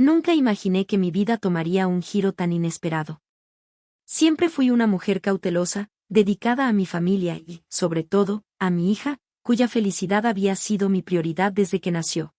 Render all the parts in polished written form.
Nunca imaginé que mi vida tomaría un giro tan inesperado. Siempre fui una mujer cautelosa, dedicada a mi familia y, sobre todo, a mi hija, cuya felicidad había sido mi prioridad desde que nació.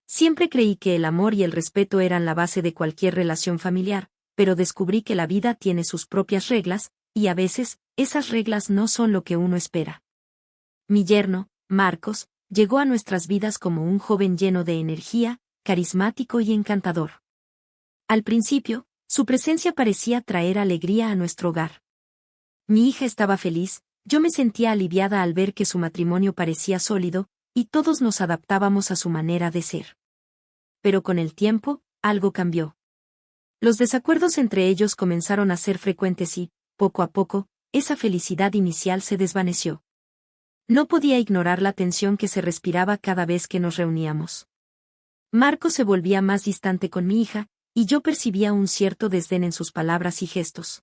Siempre creí que el amor y el respeto eran la base de cualquier relación familiar, pero descubrí que la vida tiene sus propias reglas, y a veces, esas reglas no son lo que uno espera. Mi yerno, Marcos, llegó a nuestras vidas como un joven lleno de energía, carismático y encantador. Al principio, su presencia parecía traer alegría a nuestro hogar. Mi hija estaba feliz, yo me sentía aliviada al ver que su matrimonio parecía sólido, y todos nos adaptábamos a su manera de ser. Pero con el tiempo, algo cambió. Los desacuerdos entre ellos comenzaron a ser frecuentes y, poco a poco, esa felicidad inicial se desvaneció. No podía ignorar la tensión que se respiraba cada vez que nos reuníamos. Marco se volvía más distante con mi hija, y yo percibía un cierto desdén en sus palabras y gestos.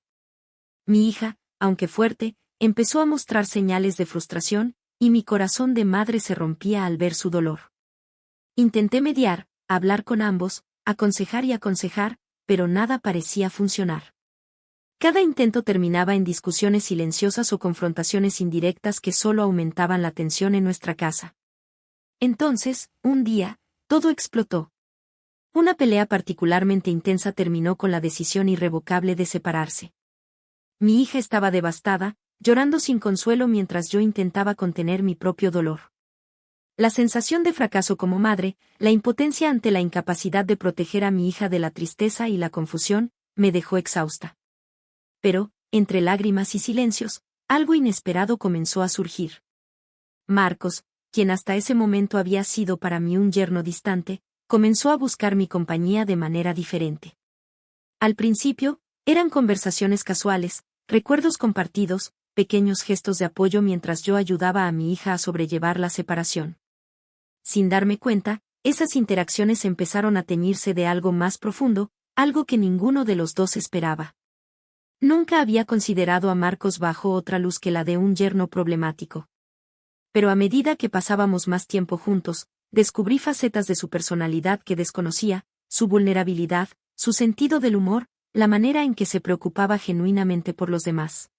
Mi hija, aunque fuerte, empezó a mostrar señales de frustración, y mi corazón de madre se rompía al ver su dolor. Intenté mediar, hablar con ambos, aconsejar y aconsejar, pero nada parecía funcionar. Cada intento terminaba en discusiones silenciosas o confrontaciones indirectas que solo aumentaban la tensión en nuestra casa. Entonces, un día, todo explotó. Una pelea particularmente intensa terminó con la decisión irrevocable de separarse. Mi hija estaba devastada, llorando sin consuelo mientras yo intentaba contener mi propio dolor. La sensación de fracaso como madre, la impotencia ante la incapacidad de proteger a mi hija de la tristeza y la confusión, me dejó exhausta. Pero, entre lágrimas y silencios, algo inesperado comenzó a surgir. Marcos, quien hasta ese momento había sido para mí un yerno distante, comenzó a buscar mi compañía de manera diferente. Al principio, eran conversaciones casuales, recuerdos compartidos, pequeños gestos de apoyo mientras yo ayudaba a mi hija a sobrellevar la separación. Sin darme cuenta, esas interacciones empezaron a teñirse de algo más profundo, algo que ninguno de los dos esperaba. Nunca había considerado a Marcos bajo otra luz que la de un yerno problemático. Pero a medida que pasábamos más tiempo juntos, descubrí facetas de su personalidad que desconocía, su vulnerabilidad, su sentido del humor, la manera en que se preocupaba genuinamente por los demás.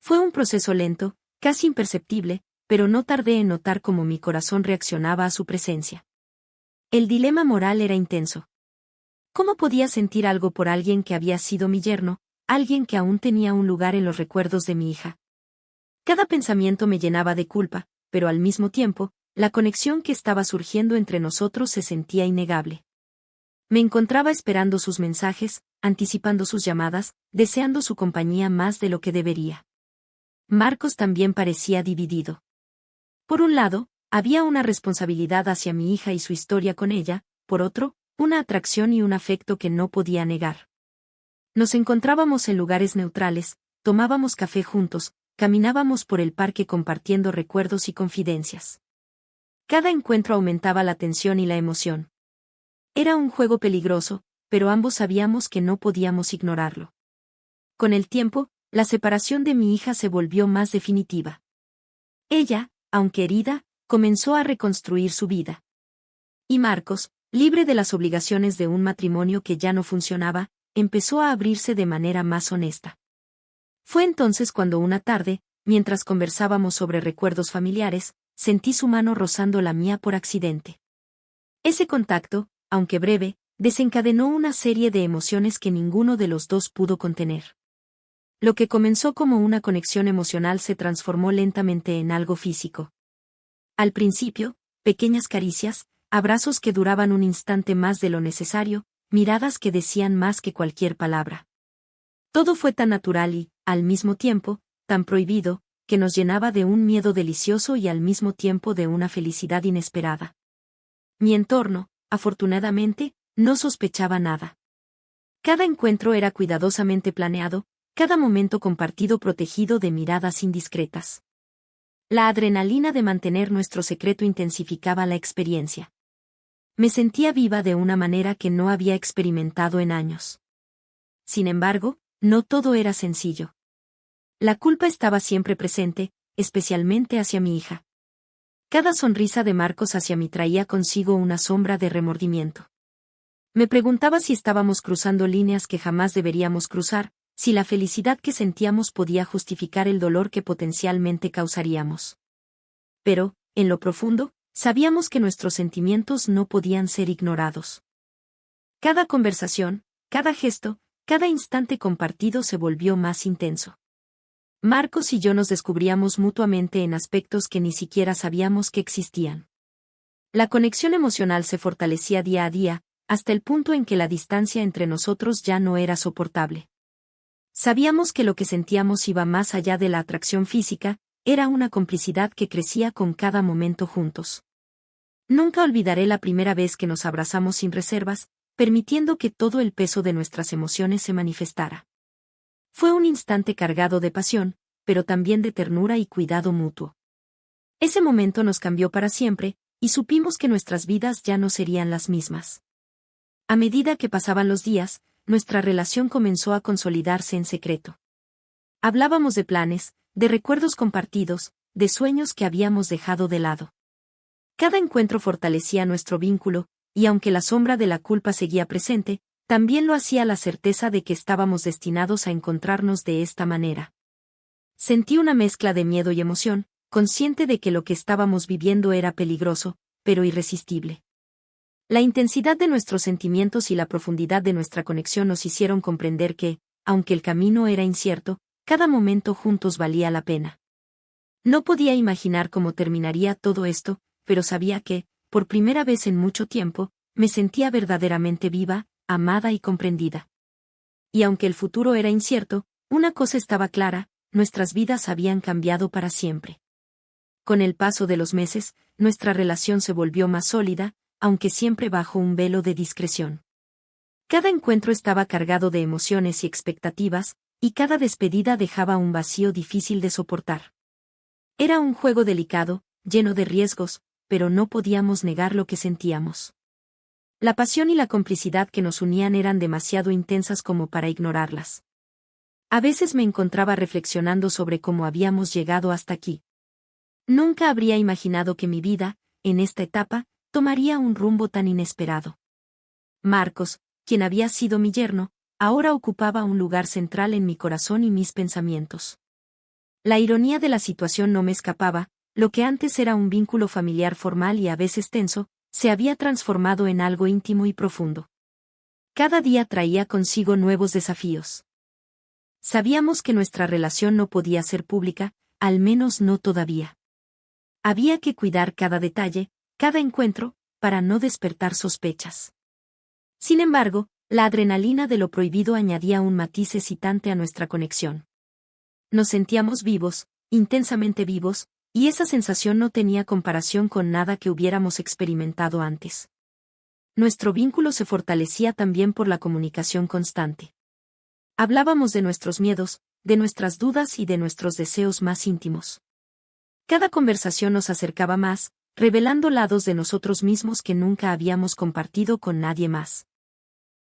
Fue un proceso lento, casi imperceptible, pero no tardé en notar cómo mi corazón reaccionaba a su presencia. El dilema moral era intenso. ¿Cómo podía sentir algo por alguien que había sido mi yerno, alguien que aún tenía un lugar en los recuerdos de mi hija? Cada pensamiento me llenaba de culpa, pero al mismo tiempo, la conexión que estaba surgiendo entre nosotros se sentía innegable. Me encontraba esperando sus mensajes, anticipando sus llamadas, deseando su compañía más de lo que debería. Marcos también parecía dividido. Por un lado, había una responsabilidad hacia mi hija y su historia con ella, por otro, una atracción y un afecto que no podía negar. Nos encontrábamos en lugares neutrales, tomábamos café juntos, caminábamos por el parque compartiendo recuerdos y confidencias. Cada encuentro aumentaba la tensión y la emoción. Era un juego peligroso, pero ambos sabíamos que no podíamos ignorarlo. Con el tiempo, la separación de mi hija se volvió más definitiva. Ella, aunque herida, comenzó a reconstruir su vida. Y Marcos, libre de las obligaciones de un matrimonio que ya no funcionaba, empezó a abrirse de manera más honesta. Fue entonces cuando una tarde, mientras conversábamos sobre recuerdos familiares, sentí su mano rozando la mía por accidente. Ese contacto, aunque breve, desencadenó una serie de emociones que ninguno de los dos pudo contener. Lo que comenzó como una conexión emocional se transformó lentamente en algo físico. Al principio, pequeñas caricias, abrazos que duraban un instante más de lo necesario, miradas que decían más que cualquier palabra. Todo fue tan natural y, al mismo tiempo, tan prohibido, que nos llenaba de un miedo delicioso y al mismo tiempo de una felicidad inesperada. Mi entorno, afortunadamente, no sospechaba nada. Cada encuentro era cuidadosamente planeado, cada momento compartido protegido de miradas indiscretas. La adrenalina de mantener nuestro secreto intensificaba la experiencia. Me sentía viva de una manera que no había experimentado en años. Sin embargo, no todo era sencillo. La culpa estaba siempre presente, especialmente hacia mi hija. Cada sonrisa de Marcos hacia mí traía consigo una sombra de remordimiento. Me preguntaba si estábamos cruzando líneas que jamás deberíamos cruzar, si la felicidad que sentíamos podía justificar el dolor que potencialmente causaríamos. Pero, en lo profundo, sabíamos que nuestros sentimientos no podían ser ignorados. Cada conversación, cada gesto, cada instante compartido se volvió más intenso. Marcos y yo nos descubríamos mutuamente en aspectos que ni siquiera sabíamos que existían. La conexión emocional se fortalecía día a día, hasta el punto en que la distancia entre nosotros ya no era soportable. Sabíamos que lo que sentíamos iba más allá de la atracción física, era una complicidad que crecía con cada momento juntos. Nunca olvidaré la primera vez que nos abrazamos sin reservas, permitiendo que todo el peso de nuestras emociones se manifestara. Fue un instante cargado de pasión, pero también de ternura y cuidado mutuo. Ese momento nos cambió para siempre, y supimos que nuestras vidas ya no serían las mismas. A medida que pasaban los días, nuestra relación comenzó a consolidarse en secreto. Hablábamos de planes, de recuerdos compartidos, de sueños que habíamos dejado de lado. Cada encuentro fortalecía nuestro vínculo, y aunque la sombra de la culpa seguía presente, también lo hacía la certeza de que estábamos destinados a encontrarnos de esta manera. Sentí una mezcla de miedo y emoción, consciente de que lo que estábamos viviendo era peligroso, pero irresistible. La intensidad de nuestros sentimientos y la profundidad de nuestra conexión nos hicieron comprender que, aunque el camino era incierto, cada momento juntos valía la pena. No podía imaginar cómo terminaría todo esto, pero sabía que, por primera vez en mucho tiempo, me sentía verdaderamente viva, amada y comprendida. Y aunque el futuro era incierto, una cosa estaba clara, nuestras vidas habían cambiado para siempre. Con el paso de los meses, nuestra relación se volvió más sólida, aunque siempre bajo un velo de discreción. Cada encuentro estaba cargado de emociones y expectativas, y cada despedida dejaba un vacío difícil de soportar. Era un juego delicado, lleno de riesgos, pero no podíamos negar lo que sentíamos. La pasión y la complicidad que nos unían eran demasiado intensas como para ignorarlas. A veces me encontraba reflexionando sobre cómo habíamos llegado hasta aquí. Nunca habría imaginado que mi vida, en esta etapa, tomaría un rumbo tan inesperado. Marcos, quien había sido mi yerno, ahora ocupaba un lugar central en mi corazón y mis pensamientos. La ironía de la situación no me escapaba, lo que antes era un vínculo familiar formal y a veces tenso, se había transformado en algo íntimo y profundo. Cada día traía consigo nuevos desafíos. Sabíamos que nuestra relación no podía ser pública, al menos no todavía. Había que cuidar cada detalle, cada encuentro, para no despertar sospechas. Sin embargo, la adrenalina de lo prohibido añadía un matiz excitante a nuestra conexión. Nos sentíamos vivos, intensamente vivos, y esa sensación no tenía comparación con nada que hubiéramos experimentado antes. Nuestro vínculo se fortalecía también por la comunicación constante. Hablábamos de nuestros miedos, de nuestras dudas y de nuestros deseos más íntimos. Cada conversación nos acercaba más, revelando lados de nosotros mismos que nunca habíamos compartido con nadie más.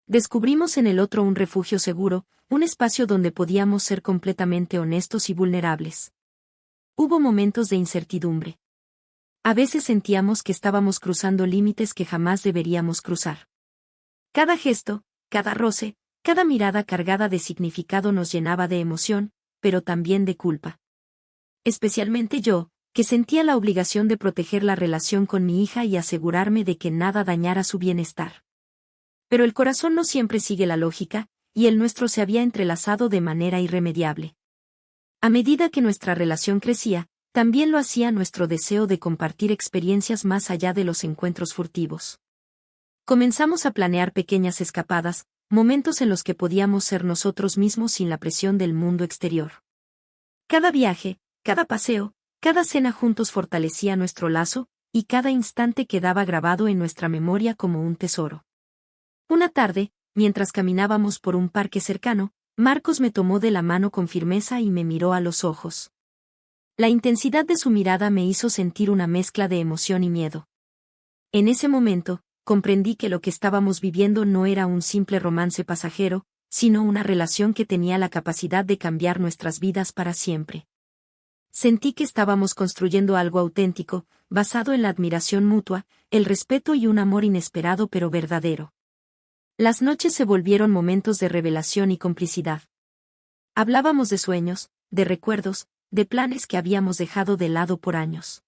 Descubrimos en el otro un refugio seguro, un espacio donde podíamos ser completamente honestos y vulnerables. Hubo momentos de incertidumbre. A veces sentíamos que estábamos cruzando límites que jamás deberíamos cruzar. Cada gesto, cada roce, cada mirada cargada de significado nos llenaba de emoción, pero también de culpa. Especialmente yo, que sentía la obligación de proteger la relación con mi hija y asegurarme de que nada dañara su bienestar. Pero el corazón no siempre sigue la lógica, y el nuestro se había entrelazado de manera irremediable. A medida que nuestra relación crecía, también lo hacía nuestro deseo de compartir experiencias más allá de los encuentros furtivos. Comenzamos a planear pequeñas escapadas, momentos en los que podíamos ser nosotros mismos sin la presión del mundo exterior. Cada viaje, cada paseo, cada cena juntos fortalecía nuestro lazo, y cada instante quedaba grabado en nuestra memoria como un tesoro. Una tarde, mientras caminábamos por un parque cercano, Marcos me tomó de la mano con firmeza y me miró a los ojos. La intensidad de su mirada me hizo sentir una mezcla de emoción y miedo. En ese momento, comprendí que lo que estábamos viviendo no era un simple romance pasajero, sino una relación que tenía la capacidad de cambiar nuestras vidas para siempre. Sentí que estábamos construyendo algo auténtico, basado en la admiración mutua, el respeto y un amor inesperado pero verdadero. Las noches se volvieron momentos de revelación y complicidad. Hablábamos de sueños, de recuerdos, de planes que habíamos dejado de lado por años.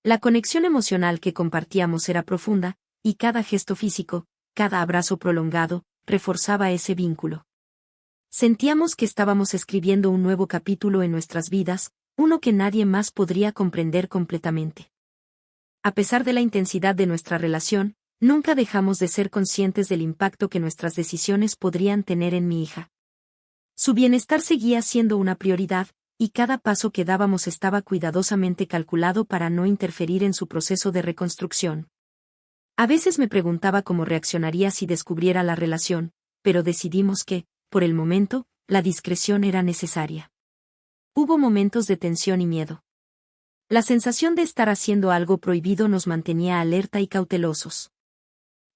La conexión emocional que compartíamos era profunda, y cada gesto físico, cada abrazo prolongado, reforzaba ese vínculo. Sentíamos que estábamos escribiendo un nuevo capítulo en nuestras vidas, uno que nadie más podría comprender completamente. A pesar de la intensidad de nuestra relación, nunca dejamos de ser conscientes del impacto que nuestras decisiones podrían tener en mi hija. Su bienestar seguía siendo una prioridad, y cada paso que dábamos estaba cuidadosamente calculado para no interferir en su proceso de reconstrucción. A veces me preguntaba cómo reaccionaría si descubriera la relación, pero decidimos que, por el momento, la discreción era necesaria. Hubo momentos de tensión y miedo. La sensación de estar haciendo algo prohibido nos mantenía alerta y cautelosos.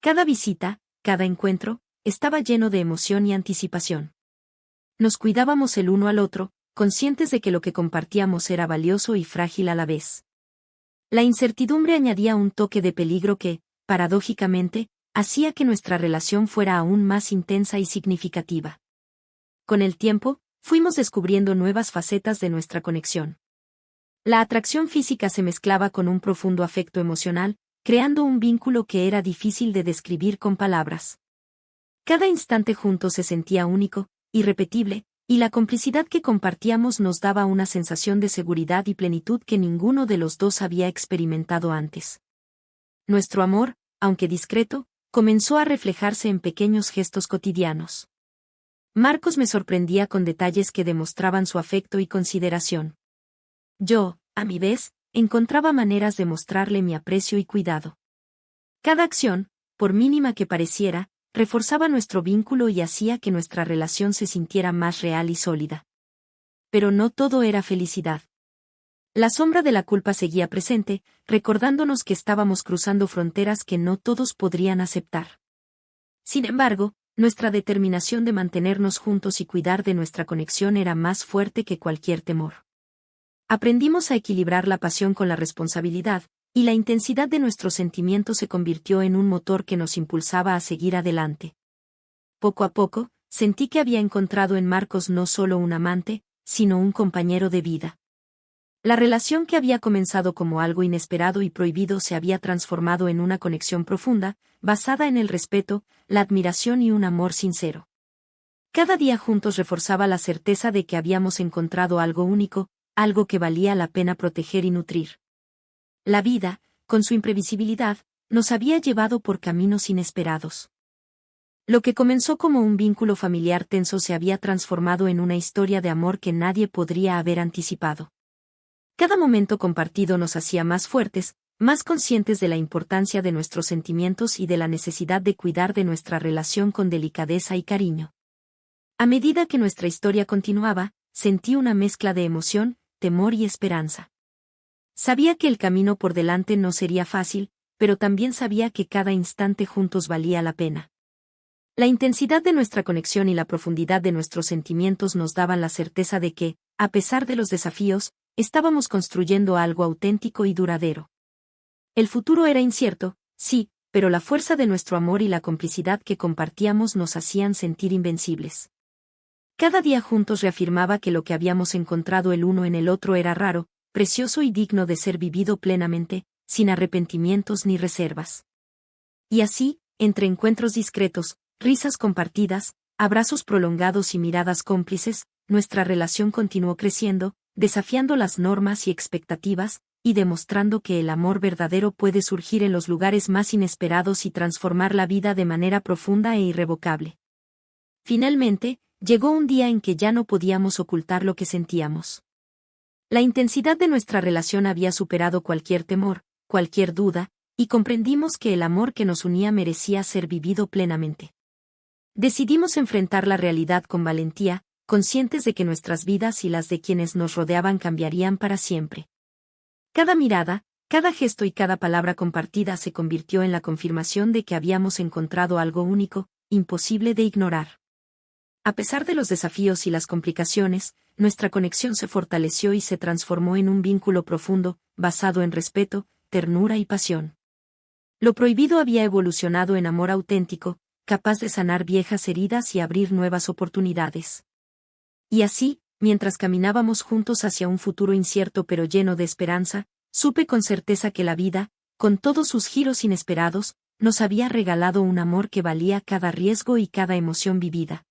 Cada visita, cada encuentro, estaba lleno de emoción y anticipación. Nos cuidábamos el uno al otro, conscientes de que lo que compartíamos era valioso y frágil a la vez. La incertidumbre añadía un toque de peligro que, paradójicamente, hacía que nuestra relación fuera aún más intensa y significativa. Con el tiempo, fuimos descubriendo nuevas facetas de nuestra conexión. La atracción física se mezclaba con un profundo afecto emocional, creando un vínculo que era difícil de describir con palabras. Cada instante juntos se sentía único, irrepetible, y la complicidad que compartíamos nos daba una sensación de seguridad y plenitud que ninguno de los dos había experimentado antes. Nuestro amor, aunque discreto, comenzó a reflejarse en pequeños gestos cotidianos. Marcos me sorprendía con detalles que demostraban su afecto y consideración. Yo, a mi vez, encontraba maneras de mostrarle mi aprecio y cuidado. Cada acción, por mínima que pareciera, reforzaba nuestro vínculo y hacía que nuestra relación se sintiera más real y sólida. Pero no todo era felicidad. La sombra de la culpa seguía presente, recordándonos que estábamos cruzando fronteras que no todos podrían aceptar. Sin embargo, nuestra determinación de mantenernos juntos y cuidar de nuestra conexión era más fuerte que cualquier temor. Aprendimos a equilibrar la pasión con la responsabilidad, y la intensidad de nuestros sentimientos se convirtió en un motor que nos impulsaba a seguir adelante. Poco a poco, sentí que había encontrado en Marcos no solo un amante, sino un compañero de vida. La relación que había comenzado como algo inesperado y prohibido se había transformado en una conexión profunda, basada en el respeto, la admiración y un amor sincero. Cada día juntos reforzaba la certeza de que habíamos encontrado algo único, algo que valía la pena proteger y nutrir. La vida, con su imprevisibilidad, nos había llevado por caminos inesperados. Lo que comenzó como un vínculo familiar tenso se había transformado en una historia de amor que nadie podría haber anticipado. Cada momento compartido nos hacía más fuertes, más conscientes de la importancia de nuestros sentimientos y de la necesidad de cuidar de nuestra relación con delicadeza y cariño. A medida que nuestra historia continuaba, sentí una mezcla de emoción, temor y esperanza. Sabía que el camino por delante no sería fácil, pero también sabía que cada instante juntos valía la pena. La intensidad de nuestra conexión y la profundidad de nuestros sentimientos nos daban la certeza de que, a pesar de los desafíos, estábamos construyendo algo auténtico y duradero. El futuro era incierto, sí, pero la fuerza de nuestro amor y la complicidad que compartíamos nos hacían sentir invencibles. Cada día juntos reafirmaba que lo que habíamos encontrado el uno en el otro era raro, precioso y digno de ser vivido plenamente, sin arrepentimientos ni reservas. Y así, entre encuentros discretos, risas compartidas, abrazos prolongados y miradas cómplices, nuestra relación continuó creciendo, desafiando las normas y expectativas, y demostrando que el amor verdadero puede surgir en los lugares más inesperados y transformar la vida de manera profunda e irrevocable. Finalmente, llegó un día en que ya no podíamos ocultar lo que sentíamos. La intensidad de nuestra relación había superado cualquier temor, cualquier duda, y comprendimos que el amor que nos unía merecía ser vivido plenamente. Decidimos enfrentar la realidad con valentía, conscientes de que nuestras vidas y las de quienes nos rodeaban cambiarían para siempre. Cada mirada, cada gesto y cada palabra compartida se convirtió en la confirmación de que habíamos encontrado algo único, imposible de ignorar. A pesar de los desafíos y las complicaciones, nuestra conexión se fortaleció y se transformó en un vínculo profundo, basado en respeto, ternura y pasión. Lo prohibido había evolucionado en amor auténtico, capaz de sanar viejas heridas y abrir nuevas oportunidades. Y así, mientras caminábamos juntos hacia un futuro incierto pero lleno de esperanza, supe con certeza que la vida, con todos sus giros inesperados, nos había regalado un amor que valía cada riesgo y cada emoción vivida.